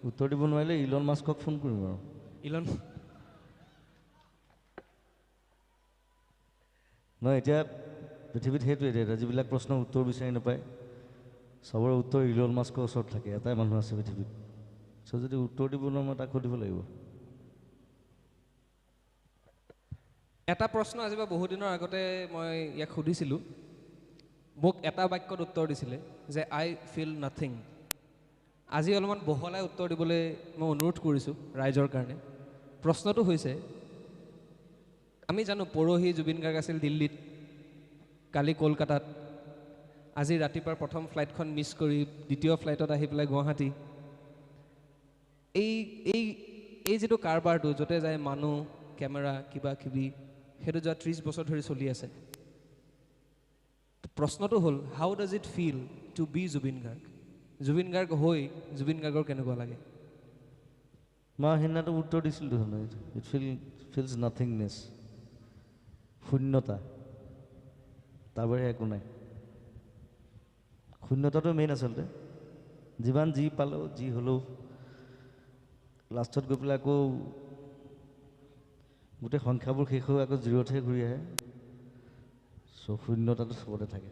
উত্তৰ দিব নোৱাৰিলে ইলন মাস্কক ফোন কৰিম আৰু ইলন নহয় এতিয়া পৃথিৱীত সেইটোৱে এতিয়া যিবিলাক প্ৰশ্নৰ উত্তৰ বিচাৰি নাপায় চবৰে উত্তৰ ইলন মাস্কৰ ওচৰত থাকে এটাই মানুহ আছে পৃথিৱীত যদি উত্তৰ দিব নোৱাৰো মই তাক সুধিব লাগিব এটা প্ৰশ্ন আজি বা বহু দিনৰ আগতে মই ইয়াক সুধিছিলোঁ মোক এটা বাক্যত উত্তৰ দিছিলে যে আই ফিল নাথিং আজি অলপমান বহলাই উত্তৰ দিবলৈ মই অনুৰোধ কৰিছোঁ ৰাইজৰ কাৰণে প্ৰশ্নটো হৈছে আমি জানো পৰহি জুবিন গাৰ্গ আছিল দিল্লীত কালি কলকাতাত আজি ৰাতিপুৱাৰ প্ৰথম ফ্লাইটখন মিছ কৰি দ্বিতীয় ফ্লাইটত আহি পেলাই গুৱাহাটী এই এই এই যিটো কাৰবাৰটো য'তে যায় মানুহ কেমেৰা কিবা কিবি সেইটো যোৱা 30 বছৰ ধৰি চলি আছে প্ৰশ্নটো হ'ল how does it feel to be Zubeen Garg হৈ জুবিন গাৰ্গৰ কেনেকুৱা লাগে মই সেইদিনাটো উত্তৰ দিছিলোঁ ইট ফিলছ নাথিংনেছ শূন্যতা তাৰ বাহিৰে একো নাই শূন্যতাটো মেইন আচলতে যিমান যি পালেও যি হ'লেও লাষ্টত গৈ পেলাই আকৌ গোটেই সংখ্যাবোৰ শেষ হৈ আকৌ জিৰ'তহে ঘূৰি আহে চ' শূন্যতাটো চবতে থাকে